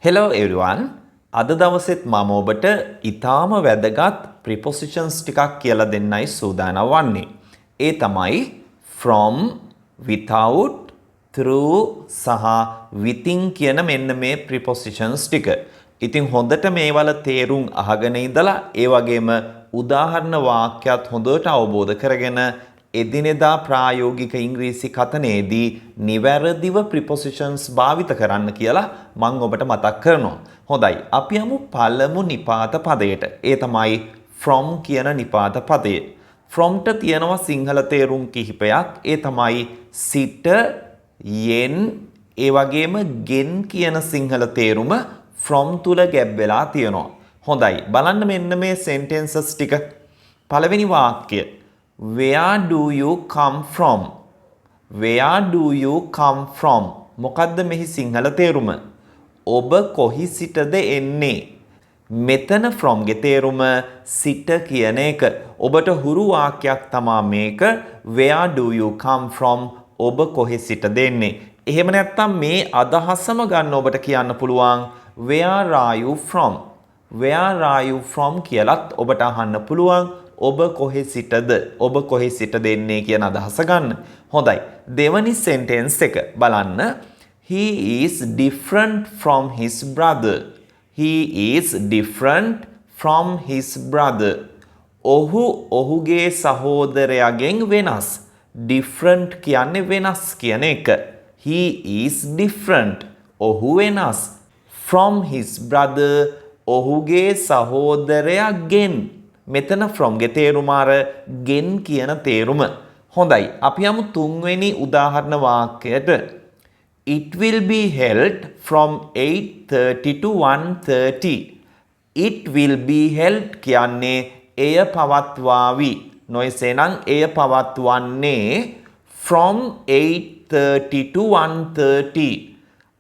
Hello everyone. අද දවසෙත් මම ඔබට ඊටාම වැදගත් prepositions ටිකක් කියලා දෙන්නයි සූදානම් වන්නේ. ඒ තමයි from, without, through සහ within කියන මෙන්න මේ prepositions ටික. ඉතින් හොඳට මේවල තේරුම් අහගෙන ඉඳලා ඒ වගේම උදාහරණ වාක්‍යات හොඳට අවබෝධ කරගෙන එදිනෙදා ප්‍රායෝගික ඉංග්‍රීසි කතනයේදී නිවැරදිව prepositions භාවිත කරන්න කියලා මම ඔබට මතක් කරනවා. හොඳයි. අපි යමු පළමු නිපාත පදයට. ඒ තමයි from කියන නිපාත පදය. from ට තියෙනවා සිංහල තේරුම් කිහිපයක්. ඒ තමයි සිට, යෙන්, ඒ වගේම ගෙන් කියන සිංහල තේරුම from තුල ගැබ් වෙලා තියෙනවා. හොඳයි. බලන්න මෙන්න මේ sentences ටික. පළවෙනි වාක්‍යය Where do you come from? Where do you come from? මොකද්ද මෙහි සිංහල තේරුම? ඔබ කොහි සිටද එන්නේ? මෙතන from ගේ තේරුම සිට කියන එක. ඔබට හුරු වාක්‍යයක් තමා මේක. Where do you come from? ඔබ කොහි සිටද එන්නේ? එහෙම නැත්නම් මේ අදහසම ගන්න ඔබට කියන්න පුළුවන් Where are you from? Where are you from කියලත් ඔබට අහන්න පුළුවන්. ඔබ කොහේ සිටද? ඔබ කොහේ සිටද එන්නේ කියන අදහස ගන්න. හොඳයි. දෙවනි sentence එක බලන්න. He is different from his brother. He is different from his brother. ඔහු ඔහුගේ සහෝදරයාගෙන් වෙනස්. different කියන්නේ වෙනස් කියන එක. He is different. ඔහු වෙනස්. from his brother ඔහුගේ සහෝදරයාගෙන්. මෙතන from ගේ තේරුම අර ගෙන් කියන තේරුම. හොඳයි. අපි යමු තුන්වෙනි උදාහරණ වාක්‍යයට. It will be held from 8:30 to 1:30. It will be held කියන්නේ එය පවත්වාවි. නොයසේනම් එය පවත්වන්නේ from 8:30 to 1:30.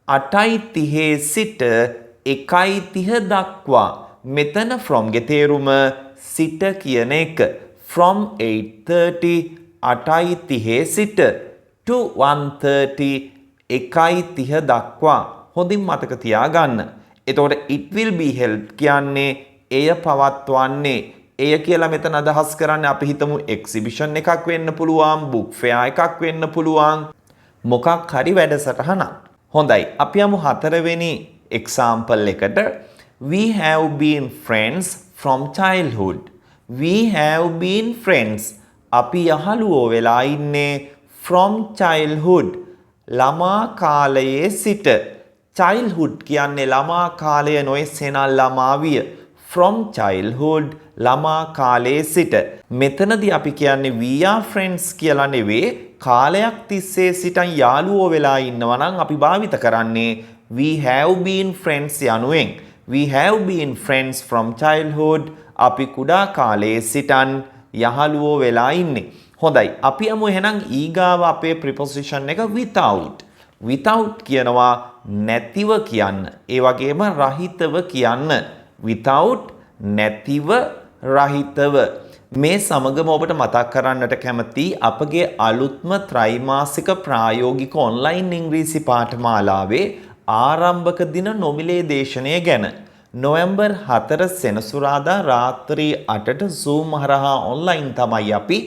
8:30 සිට 1:30 දක්වා. මෙතන from ගේ තේරුම සිට කියන එක. from 8:30 8:30 සිට to 1:30 1:30 දක්වා. හොඳින් මතක තියාගන්න. එතකොට it will be held කියන්නේ එය පවත්වන්නේ. එය කියලා මෙතන අදහස් කරන්නේ අපි හිතමු exhibition එකක් වෙන්න පුළුවන්, book fair එකක් වෙන්න පුළුවන්, මොකක් හරි වැඩසටහනක්. හොඳයි. අපි යමු හතරවෙනි example එකට. We have been friends from childhood. We have been friends. අපි යහළුවෝ වෙලා ඉන්නේ from childhood. ළමා කාලයේ සිට. childhood කියන්නේ ළමා කාලය නොයසේනම් ළමාවිය. from childhood ළමා කාලයේ සිට. මෙතනදී අපි කියන්නේ we are friends කියලා නෙවෙයි. කාලයක් තිස්සේ සිටන් යාළුවෝ වෙලා ඉන්නවා නම් අපි භාවිත කරන්නේ we have been friends යනුවෙන්. We have been friends from childhood. අපි කුඩා කාලයේ සිටන් යහළුවෝ වෙලා ඉන්නේ. හොඳයි. අපි යමු එහෙනම් ඊගාව අපේ preposition එක without. without කියනවා නැතිව කියන්න. ඒ වගේම රහිතව කියන්න. without නැතිව රහිතව. මේ සමගම ඔබට මතක් කරන්නට කැමති අපගේ අලුත්ම ත්‍රිමාසික ප්‍රායෝගික ඔන්ලයින් ඉංග්‍රීසි පාඨමාලාවේ ආරම්භක දින නොමිලේ දේශනය ගැන. නොවැම්බර් 4 සෙනසුරාදා රාත්‍රී 8ට Zoom හරහා ඔන්ලයින් තමයි අපි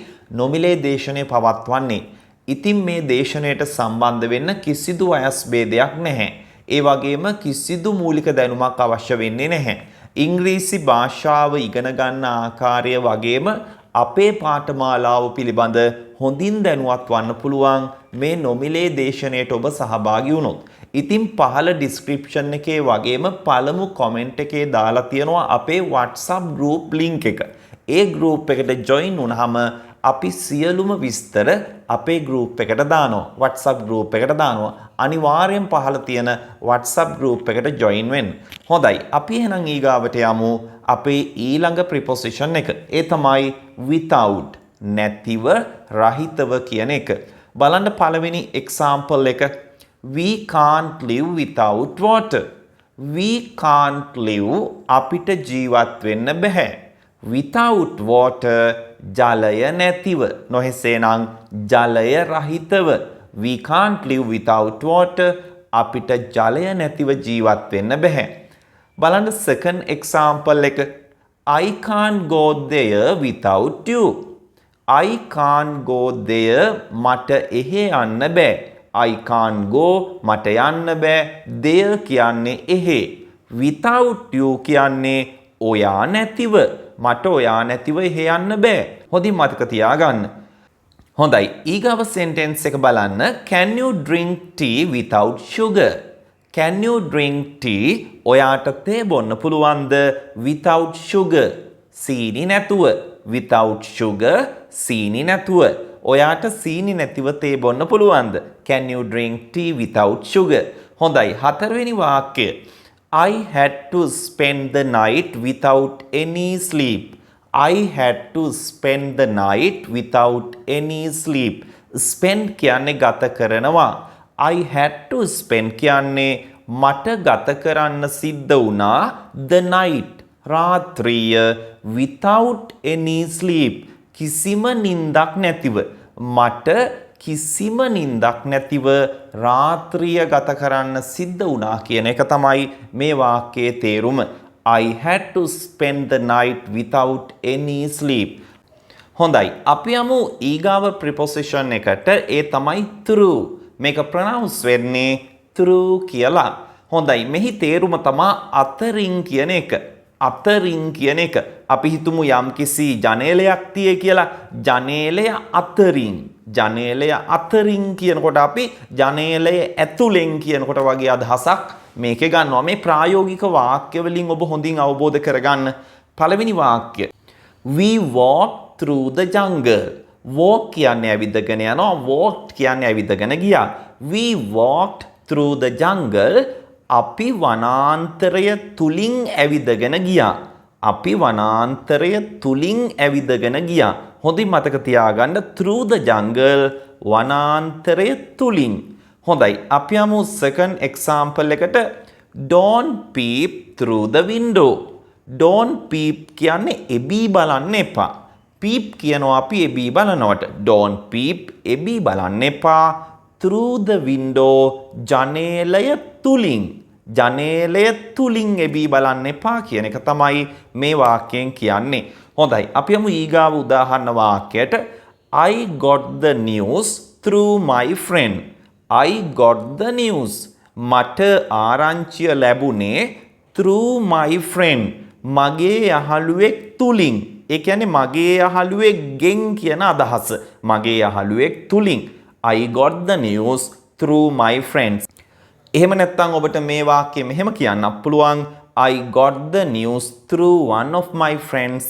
නොමිලේ දේශනය පවත්වන්නේ. ඉතින් මේ දේශනයට සම්බන්ධ වෙන්න කිසිදු වයස් භේදයක් නැහැ. ඒ වගේම කිසිදු මූලික දැනුමක් අවශ්‍ය වෙන්නේ නැහැ. ඉංග්‍රීසි භාෂාව ඉගෙන ගන්න ආකාරය වගේම අපේ පාඨමාලාව පිළිබඳ හොඳින් දැනුවත් වන්න පුළුවන් මේ නොමිලේ දේශනයට ඔබ සහභාගී වුණොත්. ඉතින් පහළ description එකේ වගේම පළමු comment එකේ දාලා තියෙනවා අපේ WhatsApp group link එක. ඒ group එකට join වුණාම අපි සියලුම විස්තර අපේ group එකට දානවා. WhatsApp group එකට දානවා. අනිවාර්යෙන් පහළ තියෙන WhatsApp group එකට join වෙන්න. හොඳයි. අපි එහෙනම් ඊගාවට යමු අපේ ඊළඟ preposition එක. ඒ තමයි without. නැතිව රහිතව කියන එක. බලන්න පළවෙනි example එක. We can't live without water. We can't live අපිට ජීවත් වෙන්න බෑ. Without water ජලය නැතිව. නොහෙසේනම් ජලය රහිතව. We can't live without water. අපිට ජලය නැතිව ජීවත් වෙන්න බෑ. බලන්න second example එක. I can't go there without you. I can't go there මට එහෙ යන්න බෑ. I can't go මට යන්න බෑ. there කියන්නේ එහෙ. without you කියන්නේ ඔයා නැතිව. මට ඔයා නැතිව එහෙ යන්න බෑ. හොඳින් මතක තියාගන්න. හොඳයි ඊගාව sentence එක බලන්න. Can you drink tea without sugar? Can you drink tea? ඔයාට තේ බොන්න පුළුවන්ද without sugar? සීනි නැතුව. without sugar සීනි නැතුව. ඔයාට සීනි නැතිව තේ බොන්න පුළුවන්ද? Can you drink tea without sugar? හොඳයි හතරවෙනි වාක්‍යය. I had to spend the night without any sleep. I had to spend the night without any sleep. Spend කියන්නේ ගත කරනවා. I had to spend කියන්නේ මට ගත කරන්න සිද්ධ වුණා the night රාත්‍රිය without any sleep කිසිම නින්දක් නැතිව. මට කිසිම නින්දක් නැතිව රාත්‍රිය ගත කරන්න සිද්ධ වුණා කියන එක තමයි මේ වාක්‍යයේ තේරුම. I had to spend the night without any sleep. හොඳයි අපි යමු ඊගාව preposition එකට. ඒ තමයි through. මේක pronounce වෙන්නේ through කියලා. හොඳයි මෙහි තේරුම තමයි අතරින් කියන එක. අතරින් කියන එක. අපි හිතමු යම්කිසි ජනේලයක් තියේ කියලා. ජනේලය අතරින්. ජනේලය අතරින් කියනකොට අපි ජනේලය ඇතුලෙන් කියනකොට වගේ අදහසක් මේකේ ගන්නවා. මේ ප්‍රායෝගික වාක්‍ය වලින් ඔබ හොඳින් අවබෝධ කරගන්න. පළවෙනි වාක්‍ය. We walked through the jungle. walk කියන්නේ ඇවිදගෙන යනවා. walked කියන්නේ ඇවිදගෙන ගියා. We walked through the jungle. අපි වනාන්තරය තුලින් ඇවිදගෙන ගියා. අපි වනාන්තරය තුලින් ඇවිදගෙන ගියා. හොඳින් මතක තියාගන්න through the jungle වනාන්තරය තුලින්. හොඳයි අපි යමු second example එකට. Don't peep through the window. Don't peep කියන්නේ එබී බලන්න එපා. peep කියනවා අපි එබී බලනවට. Don't peep එබී බලන්න එපා. through the window ජනේලය තුලින්. ජනේලය තුලින් එබී බලන්න එපා කියන එක තමයි මේ වාක්‍යයෙන් කියන්නේ. හොඳයි අපි යමු ඊගාව උදාහරණ වාක්‍යයට. I got the news through my friend. I got the news. මට ආරංචිය ලැබුණේ through my friend. මගේ යහළුවෙක් තුලින්. ඒ කියන්නේ මගේ යහළුවෙක්ගෙන් කියන අදහස. මගේ යහළුවෙක් තුලින්. I got the news through my friends. එහෙම නැත්නම් ඔබට මේ වාක්‍යය මෙහෙම කියන්නත් පුළුවන්. I got the news through one of my friends.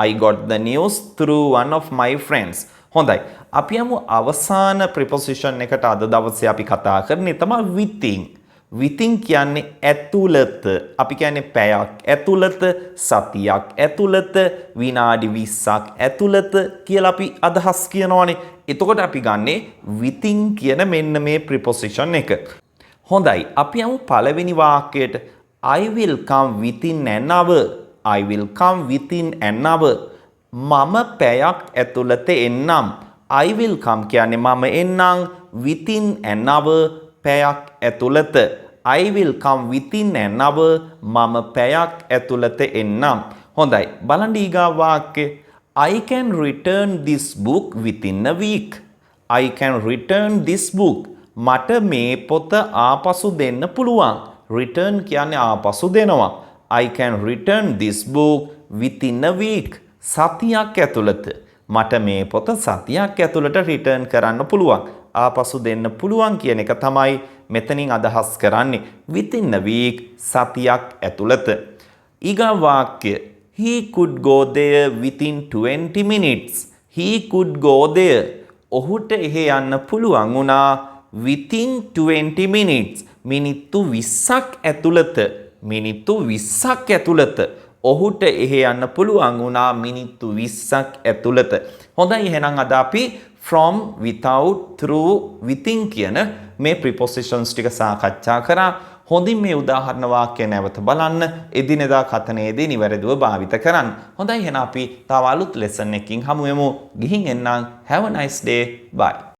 I got the news through one of my friends. හොඳයි. අපි යමු අවසාන preposition එකට අද දවසේ අපි කතා කරන්නේ තමයි within. within කියන්නේ ඇතුළත. අපි කියන්නේ පැයක් ඇතුළත, සතියක් ඇතුළත, විනාඩි 20ක් ඇතුළත කියලා අපි අදහස් කියනවානේ. එතකොට අපි ගන්නේ within කියන මෙන්න මේ preposition එක. හොඳයි. අපි යමු පළවෙනි වාක්‍යයට. I will come within an hour. I will come within an hour. මම පැයක් ඇතුළත එන්නම්. I will come කියන්නේ මම එන්නම් within an hour පැයක් ඇතුළත. I will come within an hour මම පැයක් ඇතුළත එන්නම්. හොඳයි. බලන්න ඊගා වාක්‍ය. I can return this book within a week. I can return this book. මට මේ පොත ආපසු දෙන්න පුළුවන්. return කියන්නේ ආපසු දෙනවා. I can return this book within a week. සතියක් ඇතුළත. මට මේ පොත සතියක් ඇතුළත return කරන්න පුළුවන්. ආපසු දෙන්න පුළුවන් කියන එක තමයි මෙතනින් අදහස් කරන්නේ. within a week සතියක් ඇතුළත. ඊගා වාක්‍ය. He could go there within 20 minutes. He could go there. ඔහුට එහෙ යන්න පුළුවන් වුණා within 20 minutes. මිනිත්තු 20ක් ඇතුළත. මිනිත්තු 20ක් ඇතුළත. ඔහුට එහෙ යන්න පුළුවන් වුණා මිනිත්තු 20ක් ඇතුළත. හොඳයි එහෙනම් අද අපි from, without, through, within කියන මේ prepositions ටික සාකච්ඡා කරා. හොඳින් මේ උදාහරණ වාක්‍ය නැවත බලන්න. එදිනෙදා කතනයේදී නිවැරදිව භාවිත කරන්න. හොඳයි එහෙනම් අපි තව අලුත් lesson එකකින් හමු වෙමු. ගිහින් එන්නම්. Have a nice day. Bye.